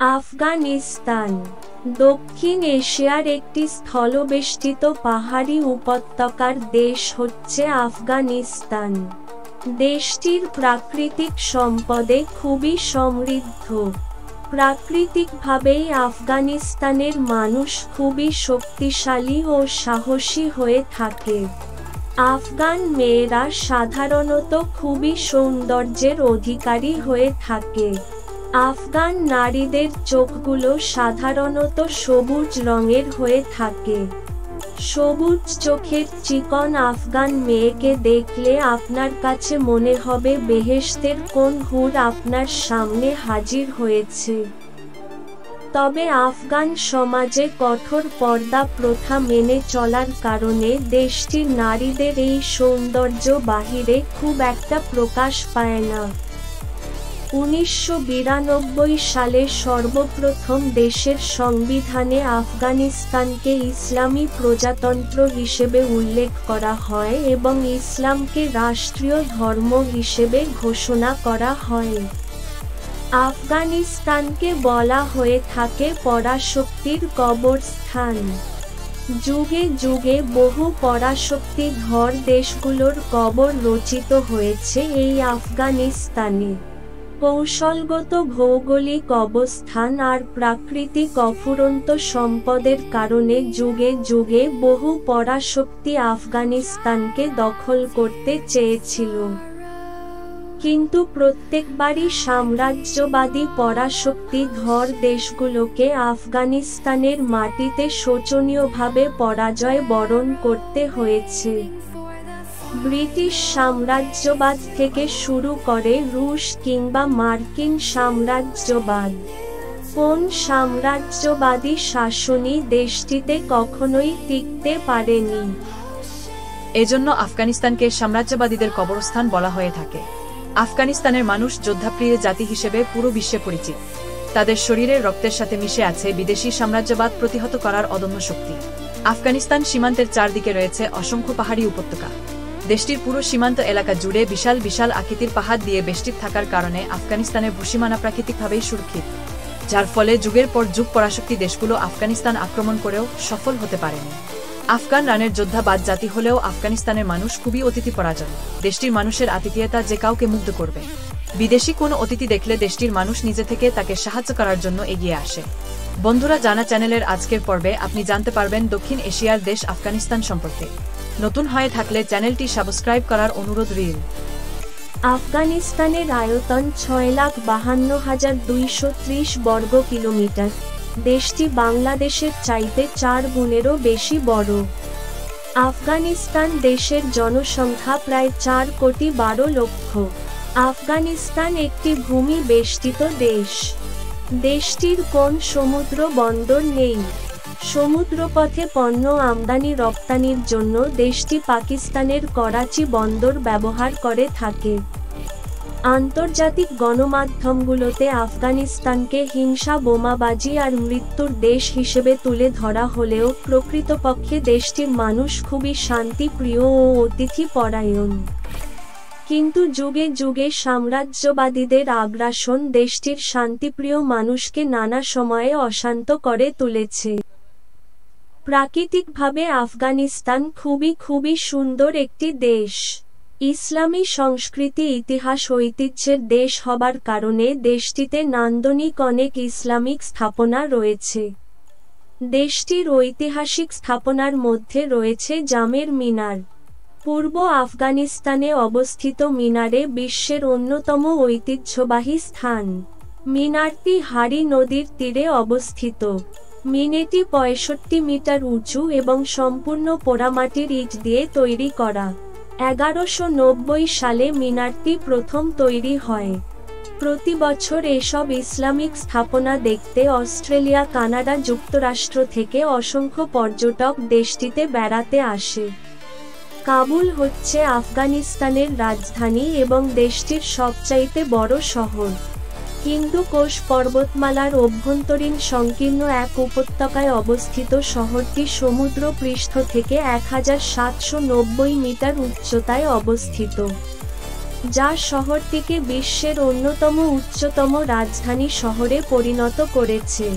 আফগানিস্তান দক্ষিণ এশিয়ার একটি স্থলবেষ্টিত পাহাড়ি উপত্যকার দেশ হচ্ছে আফগানিস্তান। দেশটির প্রাকৃতিক সম্পদে খুবই সমৃদ্ধ। প্রাকৃতিকভাবেই আফগানিস্তানের মানুষ খুবই শক্তিশালী ও সাহসী হয়ে থাকে। আফগান মেয়েরা সাধারণত খুবই সৌন্দর্যের অধিকারী হয়ে থাকে। আফগান নারীদের চোখগুলো সাধারণত সবুজ রঙের হয়ে থাকে। সবুজ চোখের চিকন আফগান মেয়েকে দেখলে আপনার কাছে মনে হবে বেহেশতের কোন হুর আপনার সামনে হাজির হয়েছে। তবে আফগান সমাজে কঠোর পর্দা প্রথা মেনে চলার কারণে দেশটির নারীদের এই সৌন্দর্য বাহিরে খুব একটা প্রকাশ পায় না। 1992 সালে সর্বপ্রথম দেশের সংবিধানে আফগানিস্তানকে ইসলামী প্রজাতন্ত্র হিসেবে উল্লেখ করা হয় এবং ইসলামকে রাষ্ট্রীয় ধর্ম হিসেবে ঘোষণা করা হয়। আফগানিস্তানকে বলা হয়ে থাকে পরাশক্তির কবরস্থান। যুগে যুগে বহু পরাশক্তিধর দেশগুলোর কবর রচিত হয়েছে এই আফগানিস্তানে। কৌশলগত ভৌগোলিক অবস্থান আর প্রাকৃতিক অফুরন্ত সম্পদের কারণে যুগে যুগে বহু পরাশক্তি আফগানিস্তানকে দখল করতে চেয়েছিল। কিন্তু প্রত্যেকবারই সাম্রাজ্যবাদী পরাশক্তিধর দেশগুলোকে আফগানিস্তানের মাটিতে শোচনীয়ভাবে পরাজয় বরণ করতে হয়েছে। ব্রিটিশ সাম্রাজ্যবাদ থেকে শুরু করে রুশ কিংবা মার্কিন সাম্রাজ্যবাদ, কোন সাম্রাজ্যবাদী শাসনই দেশটিতে কখনোই টিকতে পারেনি। এজন্য আফগানিস্তানকে সাম্রাজ্যবাদীদের কবরস্থান বলা হয়ে থাকে। আফগানিস্তানের মানুষ যোদ্ধাপ্রিয় জাতি হিসেবে পুরো বিশ্বে পরিচিত। তাদের শরীরের রক্তের সাথে মিশে আছে বিদেশি সাম্রাজ্যবাদ প্রতিহত করার অদম্য শক্তি। আফগানিস্তান সীমান্তের চারদিকে রয়েছে অসংখ্য পাহাড়ি উপত্যকা। দেশটির পুরো সীমান্ত এলাকা জুড়ে বিশাল বিশাল আকৃতির পাহাড় দিয়ে বেষ্টিত থাকার কারণে আফগানিস্তানের ভূসীমানা প্রাকৃতিকভাবেই সুরক্ষিত, যার ফলে যুগের পর যুগ পরাশক্তি দেশগুলো আফগানিস্তান আক্রমণ করেও সফল হতে পারেনি। আফগান রানের যোদ্ধাবাদ জাতি হলেও আফগানিস্তানের মানুষ খুবই অতিথি পরায়ণ। দেশটির মানুষের আতিথেয়তা যে কাউকে মুগ্ধ করবে। বিদেশি কোনো অতিথি দেখলে দেশটির মানুষ নিজে থেকে তাকে সাহায্য করার জন্য এগিয়ে আসে। বন্ধুরা, জানা চ্যানেলের আজকের পর্বে আপনি জানতে পারবেন দক্ষিণ এশিয়ার দেশ আফগানিস্তান সম্পর্কে। নতুন হয়ে থাকলে চ্যানেলটি সাবস্ক্রাইব করার অনুরোধ রইল। আফগানিস্তানের আয়তন 6,52,230 বর্গ কিলোমিটার। দেশটি বাংলাদেশের চাইতে 4 গুণেরও বেশি বড়। আফগানিস্তান দেশের জনসংখ্যা প্রায় 4,12,00,000। আফগানিস্তান একটি ভূমি বেষ্টিত দেশ। দেশটির কোন সমুদ্র বন্দর নেই। সমুদ্রপথে পণ্য আমদানি রপ্তানির জন্য দেশটি পাকিস্তানের করাচি বন্দর ব্যবহার করে থাকে। আন্তর্জাতিক গণমাধ্যমগুলোতে আফগানিস্তানকে হিংসা, বোমাবাজি আর মৃত্যুর দেশ হিসেবে তুলে ধরা হলেও প্রকৃতপক্ষে দেশটির মানুষ খুবই শান্তিপ্রিয় ও অতিথি পরায়ণ। কিন্তু যুগে যুগে সাম্রাজ্যবাদীদের আগ্রাসন দেশটির শান্তিপ্রিয় মানুষকে নানা সময়ে অশান্ত করে তুলেছে। প্রাকৃতিকভাবে আফগানিস্তান খুবই সুন্দর একটি দেশ। ইসলামী সংস্কৃতি, ইতিহাস, ঐতিহ্যের দেশ হবার কারণে দেশটিতে নান্দনিক অনেক ইসলামিক স্থাপনা রয়েছে। দেশটির ঐতিহাসিক স্থাপনার মধ্যে রয়েছে জামের মিনার। পূর্ব আফগানিস্তানে অবস্থিত মিনারে বিশ্বের অন্যতম ঐতিহ্যবাহী স্থান। মিনারটি হারি নদীর তীরে অবস্থিত। মিনারটি 65 মিটার উঁচু এবং সম্পূর্ণ পোড়ামাটির ইট দিয়ে তৈরি করা। 1190 সালে মিনারটি প্রথম তৈরি হয়। প্রতি বছর এসব ইসলামিক স্থাপনা দেখতে অস্ট্রেলিয়া, কানাডা, যুক্তরাষ্ট্র থেকে অসংখ্য পর্যটক দেশটিতে বেড়াতে আসে। কাবুল হচ্ছে আফগানিস্তানের রাজধানী এবং দেশটির সবচাইতে বড় শহর। হিন্দুকুশ পর্বতমালার অভ্যন্তরীণ সংকীর্ণ এক উপত্যকায় অবস্থিত শহরটি সমুদ্র পৃষ্ঠ থেকে 1790 মিটার উচ্চতায় অবস্থিত। যা শহরটিকে বিশ্বের অন্যতম উচ্চতম রাজধানী শহরে পরিণত করেছে।